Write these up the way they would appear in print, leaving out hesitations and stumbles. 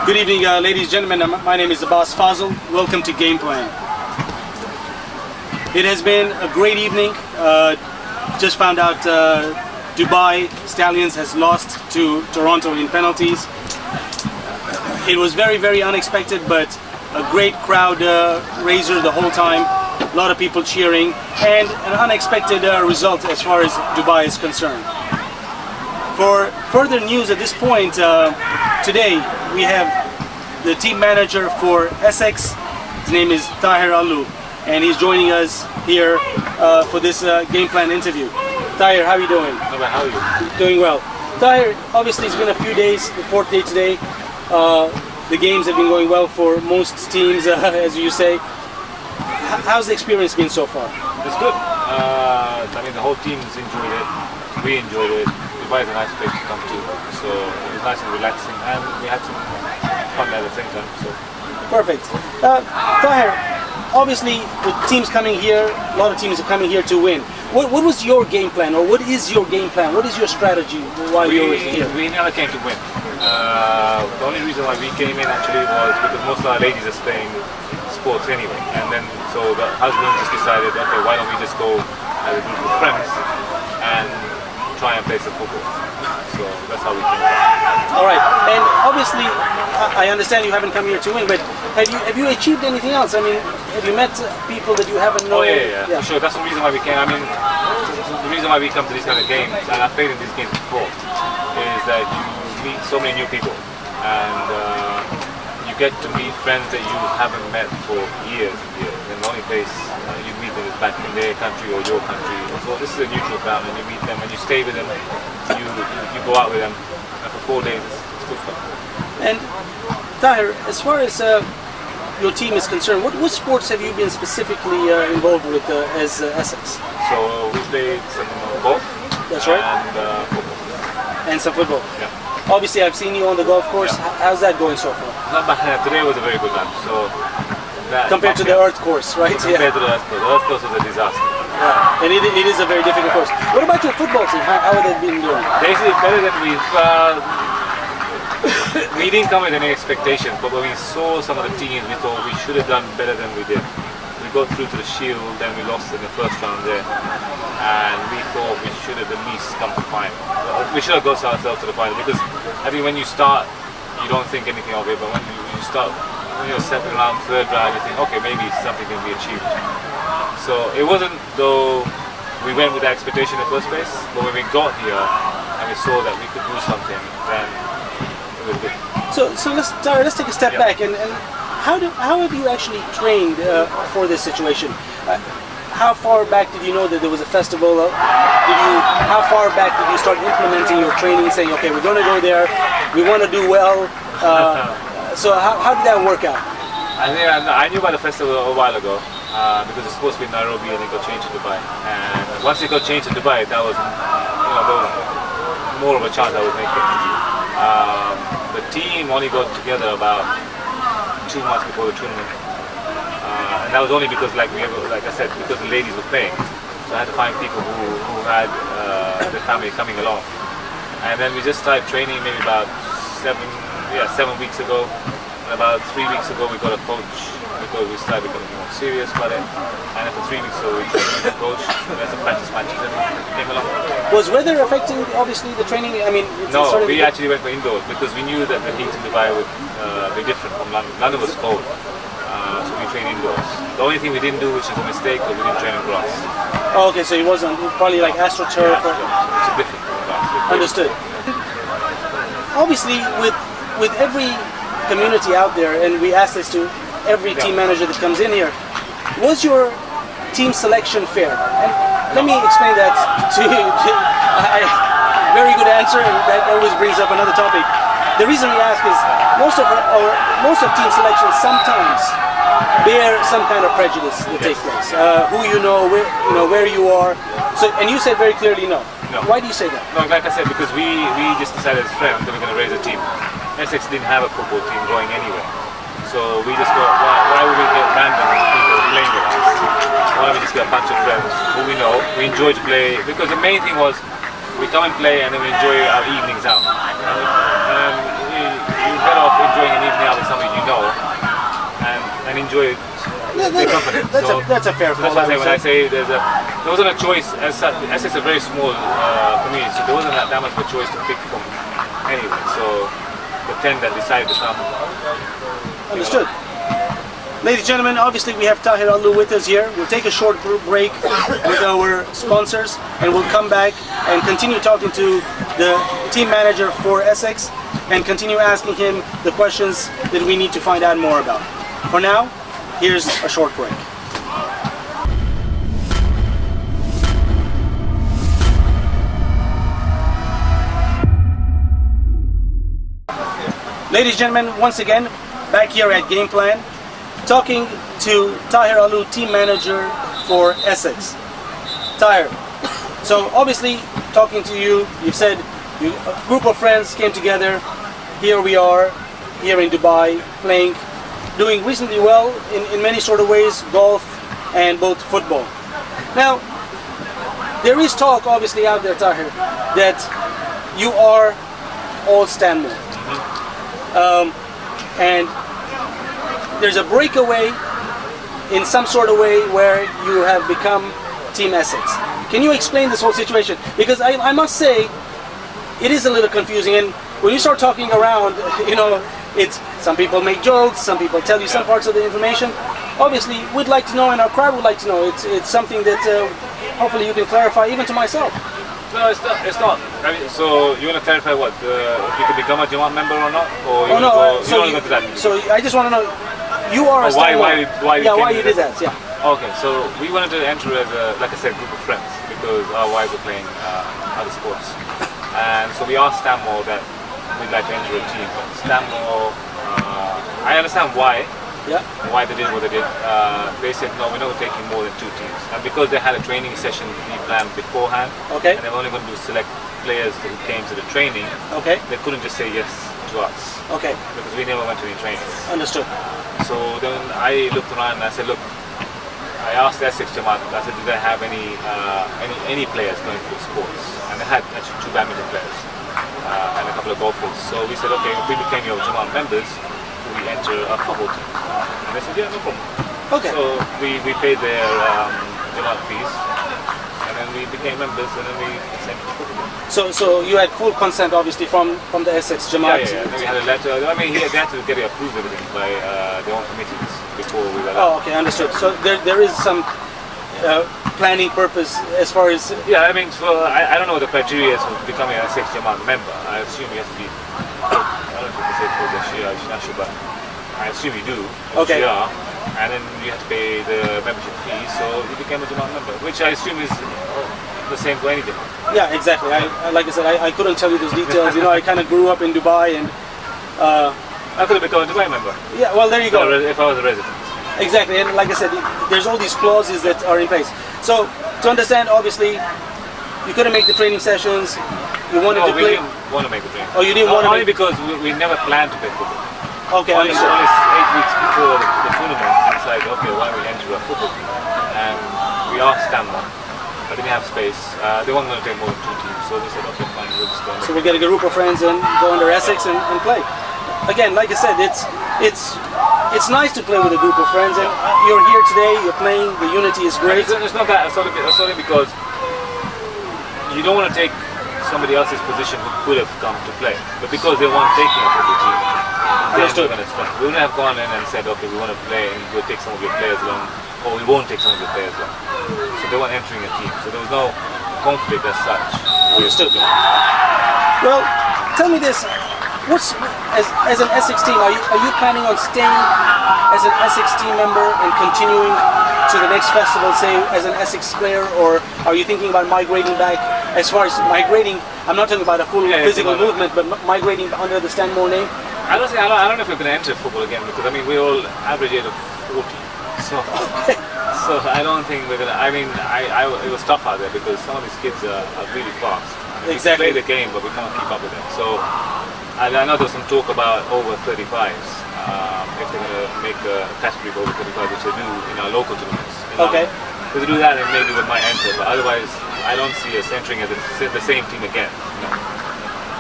Good evening, ladies and gentlemen. My name is Abbas Fazil. Welcome to Game Plan. It has been a great evening. Just found out Dubai Stallions has lost to Toronto in penalties. It was very, very unexpected, but a great crowd raiser the whole time. A lot of people cheering, and an unexpected result as far as Dubai is concerned. For further news at this point, today we have the team manager for Essex. His name is Tahir Aloo, and he's joining us here for this game plan interview. Tahir, how are you doing? How are you? Doing well. Tahir, obviously it's been a few days, the fourth day today. The games have been going well for most teams, as you say. How's the experience been so far? It's good. I mean, the whole team's enjoyed it. We enjoyed it. Dubai is a nice place to come to, so it was nice and relaxing, and we had some fun at the same time. So perfect. Tahir, obviously with teams coming here, a lot of teams are coming here to win. What was your game plan, or what is your game plan? What is your strategy while you're here? We never came to win. The only reason why we came in actually was because most of our ladies are playing sports anyway, and then so the husband just decided, okay, why don't we just go as a group of friends and try and play some football. So that's how we came. All right, and obviously I understand you haven't come here to win, but have you achieved anything else? I mean, have you met people that you haven't known? Oh yeah, for sure. That's the reason why we came. I mean, the reason why we come to these kind of games, and I've played in these games before, is that you meet so many new people, and you get to meet friends that you haven't met for years and years. And the only place you meet them is back in their country or your country. So this is a neutral ground, and you meet them, and you stay with them, you go out with them, and for 4 days it's good fun. And Tahir, as far as your team is concerned, what sports have you been specifically involved with as Essex? So we played some golf. That's right. And football. And some football. Yeah. Obviously, I've seen you on the golf course. Yeah. How's that going so far? Not bad. Today was a very good one. So compared to the earth course, right? Compared to the earth course was a disaster. Yeah. And it is a very difficult course. What about your football team? How have they been doing? Basically, better than we didn't come with any expectations, but when we saw some of the teams, we thought we should have done better than we did. We got through to the Shield, then we lost in the first round there, and we thought we should have at least come to final. We should have got ourselves to the final, because I think when you start, you don't think anything of it, but when you start, when you're second round, third round, you think, okay, maybe something can be achieved. So it wasn't though we went with that expectation in the first place, but when we got here and we saw that we could do something, then it was good. So let's take a step back, and how have you actually trained for this situation? How far back did you know that there was a festival? How far back did you start implementing your training, saying, okay, we're going to go there, we want to do well? So how did that work out? I knew about the festival a while ago because it's supposed to be in Nairobi and it got changed to Dubai. And once it got changed to Dubai, that was, there was more of a chance I would make it. The team only got together about 2 months before the tournament, and that was only because, like I said, because the ladies were playing. So I had to find people who had the family coming along, and then we just started training maybe about 7 weeks ago. And about 3 weeks ago we got a coach because we started becoming more serious about it. And after 3 weeks or so we trained with the coach. We had some practice matches and we came along. Was weather affecting obviously the training? I mean, no, we actually went for indoors because we knew that the heat in Dubai would be different from London. London was cold, so we trained indoors. The only thing we didn't do, which is a mistake, was we didn't train on grass. Oh, okay, so it wasn't probably like AstroTurf. Yeah, it's different from grass. Understood. Obviously, with every community out there, and we ask this to every team manager that comes in here, was your team selection fair? And let me explain that to you. Very good answer, and that always brings up another topic. The reason we ask is most of team selections sometimes bear some kind of prejudice that takes place. Who you know, where you are. So, and you said very clearly no. No. Why do you say that? No, like I said, because we just decided as friends that we're going to raise a team. Essex didn't have a football team going anywhere. So we just thought, why would we get random people playing with us? Why don't we just get a bunch of friends who we know, we enjoy to play, because the main thing was we come and play and then we enjoy our evenings out. You're better off enjoying an evening somebody you know and enjoy the company. That's a fair call. That's what I say when I say there wasn't a choice as such. Essex is a very small community, so there wasn't that much of a choice to pick from anyway. So the 10 that decided to come. Understood. Ladies and gentlemen, obviously we have Tahir Aloo with us here. We'll take a short break with our sponsors and we'll come back and continue talking to the team manager for Essex and continue asking him the questions that we need to find out more about. For now, here's a short break. Ladies and gentlemen, once again, back here at Game Plan, talking to Tahir Aloo, team manager for Essex. Tahir, so obviously talking to you, you've said a group of friends came together. Here we are, here in Dubai, playing, doing reasonably well in many sort of ways, golf and both football. Now, there is talk obviously out there, Tahir, that you are all Stanmore. And there's a breakaway in some sort of way where you have become Team Essex. Can you explain this whole situation? Because I must say, it is a little confusing, and when you start talking around, you know, it's some people make jokes, some people tell you some parts of the information. Obviously, we'd like to know, and our crowd would like to know. It's something that hopefully you can clarify, even to myself. No, it's not. I mean, so you want to clarify what? If you could become a Jamaat member or not? Or you don't go to that? So I just want to know, you are a why you did that? Yeah. Okay, so we wanted to enter as a, like I said, group of friends because our wives are playing other sports, and so we asked Stanmore that we'd like to enter a team. But Stanmore, I understand why. Yeah. Why they did what they did. They said no, we're not taking more than 2 teams, and because they had a training session planned beforehand, okay, and they were only going to select players who came to the training, okay, they couldn't just say yes to us, okay, because we never went to any training. Understood. So then I looked around and I said, look, I asked Essex Jamaat, I said, do they have any players going to sports? And they had actually 2 badminton players and a couple of golfers. So we said, okay, if we became your Jamaat members, we enter a football team. And they said, yeah, no problem. Okay. So we paid their Jamaat fees, and then we became members, and then we sent to football. So you had full consent, obviously, from the Essex Jamaat. Yeah. Then we had a letter. I mean, they had to get it approved everything by their own committees before we were. Oh, okay, understood. So there is some planning purpose as far as. Yeah, I mean, so I don't know what the criteria is for becoming an Essex Jamaat member. I assume you have to be. I don't know if you can say for the Shia, but I assume you do. Okay. Shia, and then you have to pay the membership fee, so you became a Jamaat member, which I assume is the same for any Jamaat. Yeah, exactly. Like I said, I couldn't tell you those details. You know, I kind of grew up in Dubai, and I could have become a Dubai member. Yeah, well, there you go. If I was a resident. Exactly, and like I said, there's all these clauses that are in place. So to understand, obviously, you couldn't make the training sessions. You wanted to play. We didn't want to make the training. Oh, you didn't want to. Only because we never planned to play football. Okay, only 8 weeks before the tournament, we decided, okay, why don't we enter a football team? And we asked Stanmore, but they didn't have space. They weren't going to take more than 2 teams, so we said, okay, fine, we'll just go. So we'll get a group of friends and go under Essex and play. Again, like I said, it's nice to play with a group of friends, and you're here today, you're playing, the unity is great. It's not that, it's only because you don't want to take somebody else's position who could have come to play, but because they weren't taking a football team, then we're going to start. We wouldn't have gone in and said, okay, we want to play and we'll take some of your players along, or we won't take some of your players along. So they weren't entering a team, so there was no conflict as such. Understood. Well, tell me this. As an Essex team, are you planning on staying as an Essex team member and continuing to the next festival, say, as an Essex player, or are you thinking about migrating back? As far as migrating, I'm not talking about a full physical movement, but migrating under the Stanmore name. I don't know if we're going to enter football again, because I mean we're all average age of 40, so I don't think we're going to. I mean, it was tough out there because some of these kids are really fast. Exactly. We play the game, but we can't keep up with them. So I know there's some talk about over 35s. If they're going to make a category of over 35, which they do in our local tournaments. Okay. If they do that, then maybe we might enter, but otherwise, I don't see us entering as the same team again.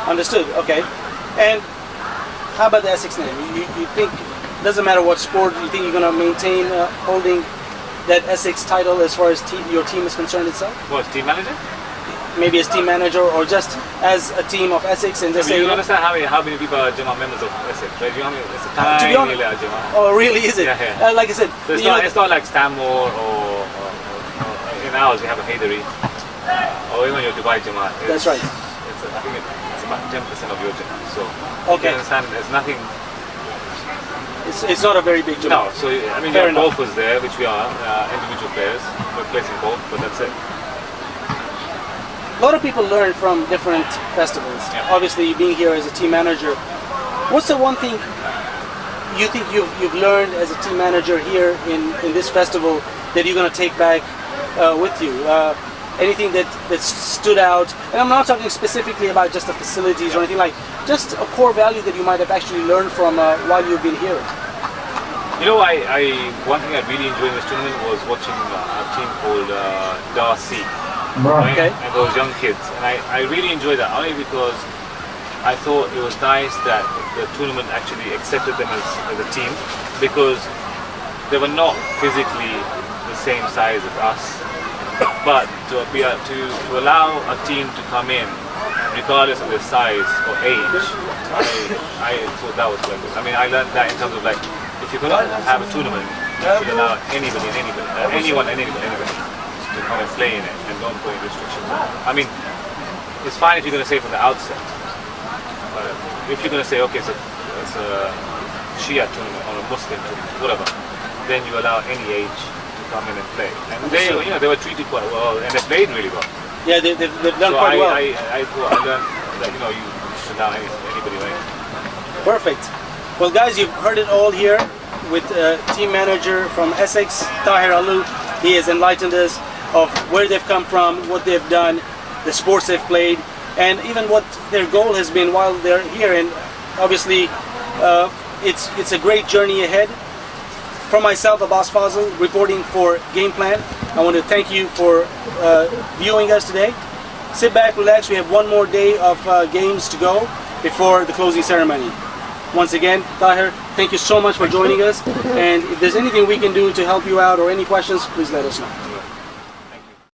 Understood. Okay. And how about the Essex name? You think, doesn't matter what sport, you think you're going to maintain holding that Essex title as far as your team is concerned itself? What, team manager? Maybe as team manager or just as a team of Essex and just I mean, say, you understand how many people are Jama members of Essex, right? You know, it's a tiny to be honest, Jama. oh really, is it? Yeah. Like I said, So it's not like Stanmore or in ours we have a Haydari or even your Dubai Jama. That's right. I think it's about 10% of your Jama. So okay. you understand there's nothing. It's not a very big Jama. No, so I mean, fair you have enough. golfers there, which we are, individual players. We're placing golf, but that's it. A lot of people learn from different festivals. Yeah. Obviously, being here as a team manager, what's the one thing you think you've learned as a team manager here in this festival that you're going to take back with you? Anything that stood out? And I'm not talking specifically about just the facilities or anything like, just a core value that you might have actually learned from while you've been here. You know, one thing I really enjoyed in this tournament was watching a team called Darcy. Right? Okay. And those young kids, and I really enjoyed that only because I thought it was nice that the tournament actually accepted them as a team, because they were not physically the same size as us, but to allow a team to come in regardless of their size or age, I thought that was quite good. I mean, I learned that in terms of like, if you're going to have a tournament, you should allow anyone to come and play in it and don't put any restrictions on it. I mean, it's fine if you're going to say from the outset, but if you're going to say, okay, it's a Shia tournament or a Muslim tournament, whatever, then you allow any age to come in and play. And they were treated quite well, and they played really well. Yeah, they've done quite well. I learned that you should allow anybody in. Perfect. Well, guys, you've heard it all here with team manager from Essex, Tahir Aloo. He has enlightened us of where they've come from, what they've done, the sports they've played, and even what their goal has been while they're here. And obviously, it's a great journey ahead. From myself, Abbas Fazil, reporting for Game Plan. I want to thank you for viewing us today. Sit back, relax. We have one more day of games to go before the closing ceremony. Once again, Tahir, thank you so much for joining us. And if there's anything we can do to help you out or any questions, please let us know.